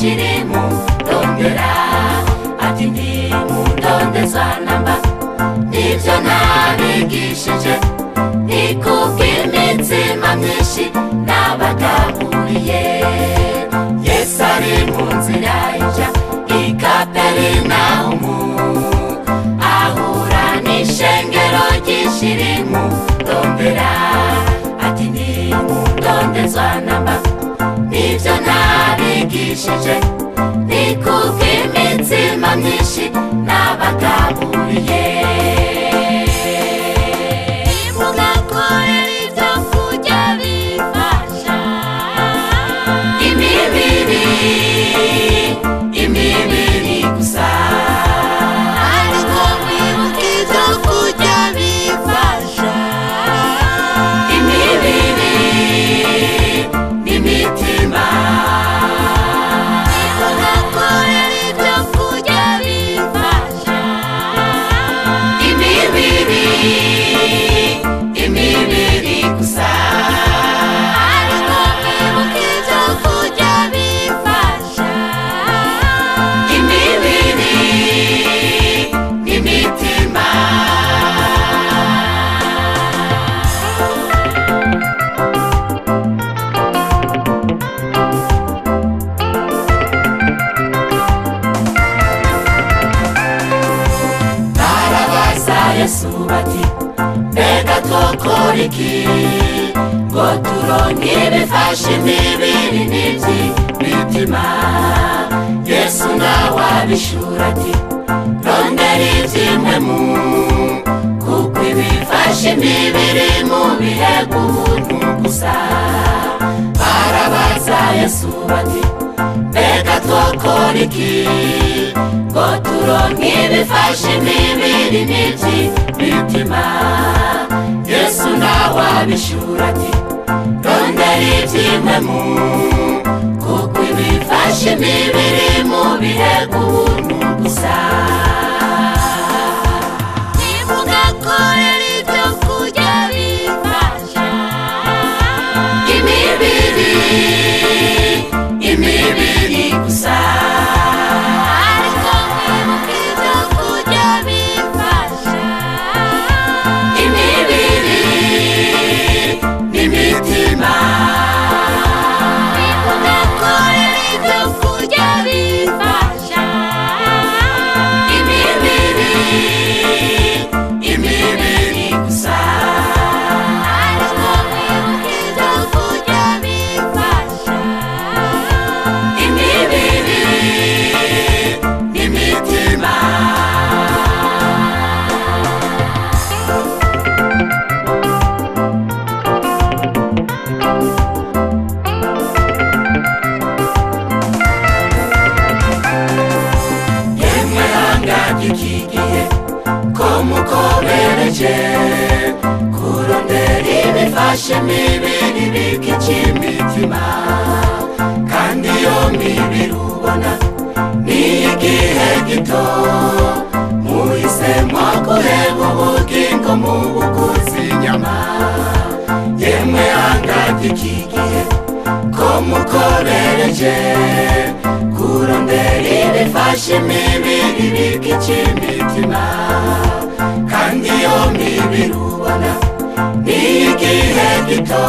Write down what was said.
Shirimu dondera ati ndi mundondeza namba nivyo nabigishije nikubw'imitsima myinshi nabagaburiye. Yesu ari mu nzira ija i Kaperinaumu ahura n'ishengero ry'ishirimu dondera ati ndi mundondezwa namba nivyo nabigishije nikubw'imitsima myinshi nabagaburiye. Mugakorera ivyo kurya bifasha imibiri gusa, ariko mwibuke ivyo kurya bifasha imibiri n'imitima. Mugakorera ivyo kurya bifasha imibiri gusa, ariko mwibuke ivyo kurya bifasha imibiri n'imitima. Barabaza Yesu bati mbega twokora iki ngo turonke ibifasha imibiri n'ivy'imitima? Yesu nawe abishura ati rondera ivy'impwemu kuko ibifasha imibiri mubihega ubuntu gusa. Barabaza Yesu bati mbega twokora iki ngo turonke ibifasha imibiri n'ivy'imitima? Yesu nawe abishura ati rondera ivy'impwemu kuko ibifasha imibiri mubihega ubuntu gusa. Nimugakorera ivyo kurya bifasha imibiri gusa, ariko mwibuke ivyo kurya bifasha imibiri n'imitima. Nimugakorera ivyo kurya bifasha imibiri gusa, ariko mwibuke ivyo kurya bifasha imibiri n'imitima. Yemwe hanga ry'ikigihe ko mukomereje kurondera ibifasha imibiri bikica imitima, kandi iyo mibiri ubona ni igihe gito. Muhisemo guheba ubugingo mu buguzi inyama. Yemwe hanga ry'ikigihe ko mukomereje kurondera ibifasha imibiri bikica imitima, kandi iyo mibiri ubona ni igihe gito.